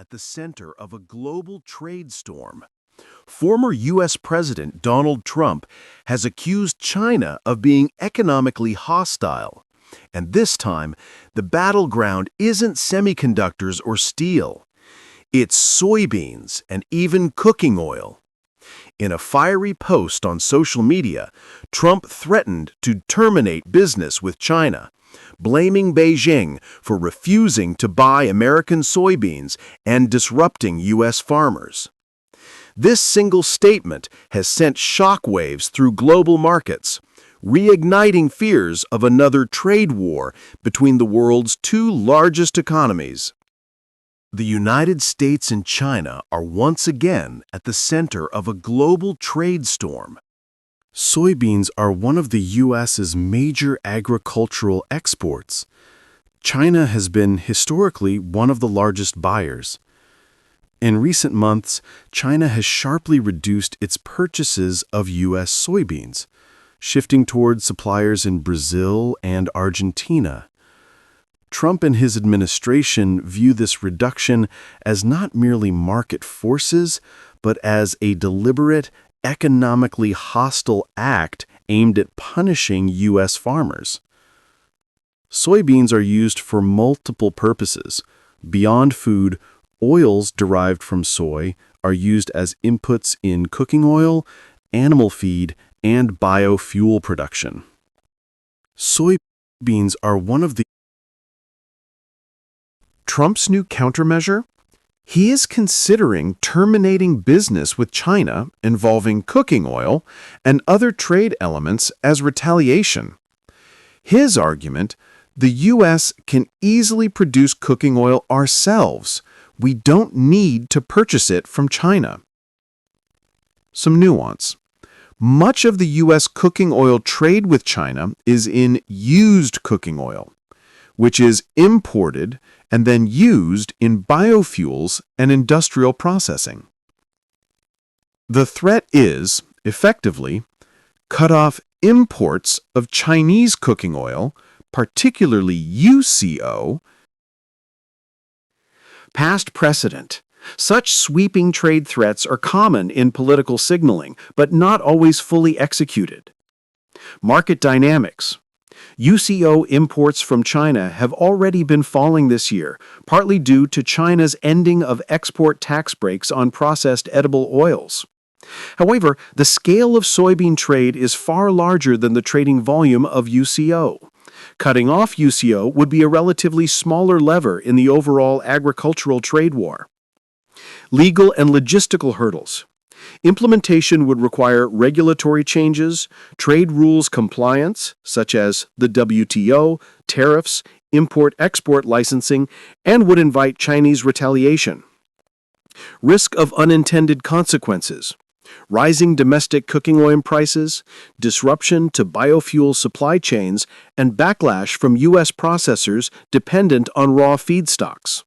at the center of a global trade storm. Former U.S. President Donald Trump has accused China of being economically hostile. And this time, the battleground isn't semiconductors or steel. It's soybeans and even cooking oil. In a fiery post on social media, Trump threatened to terminate business with China, blaming Beijing for refusing to buy American soybeans and disrupting U.S. farmers. This single statement has sent shockwaves through global markets, reigniting fears of another trade war between the world's two largest economies. The United States and China are once again at the center of a global trade storm. Soybeans are one of the U.S.'s major agricultural exports. China has been historically one of the largest buyers. In recent months, China has sharply reduced its purchases of U.S. soybeans, shifting towards suppliers in Brazil and Argentina. Trump and his administration view this reduction as not merely market forces, but as a deliberate, economically hostile act aimed at punishing U.S. farmers. Soybeans are used for multiple purposes. Beyond food, oils derived from soy are used as inputs in cooking oil, animal feed, and biofuel production. Soybeans are one of the Trump's new countermeasure? He is considering terminating business with China involving cooking oil and other trade elements as retaliation. His argument, the U.S. can easily produce cooking oil ourselves. We don't need to purchase it from China. Some nuance. Much of the U.S. cooking oil trade with China is in used cooking oil, which is imported and then used in biofuels and industrial processing. The threat is, effectively, cut off imports of Chinese cooking oil, particularly UCO. Past precedent. Such sweeping trade threats are common in political signaling, but not always fully executed. Market dynamics. UCO imports from China have already been falling this year, partly due to China's ending of export tax breaks on processed edible oils. However, the scale of soybean trade is far larger than the trading volume of UCO. Cutting off UCO would be a relatively smaller lever in the overall agricultural trade war. Legal and logistical hurdles. Implementation would require regulatory changes, trade rules compliance, such as the WTO, tariffs, import-export licensing, and would invite Chinese retaliation. Risk of unintended consequences. Rising domestic cooking oil prices, disruption to biofuel supply chains, and backlash from U.S. processors dependent on raw feedstocks.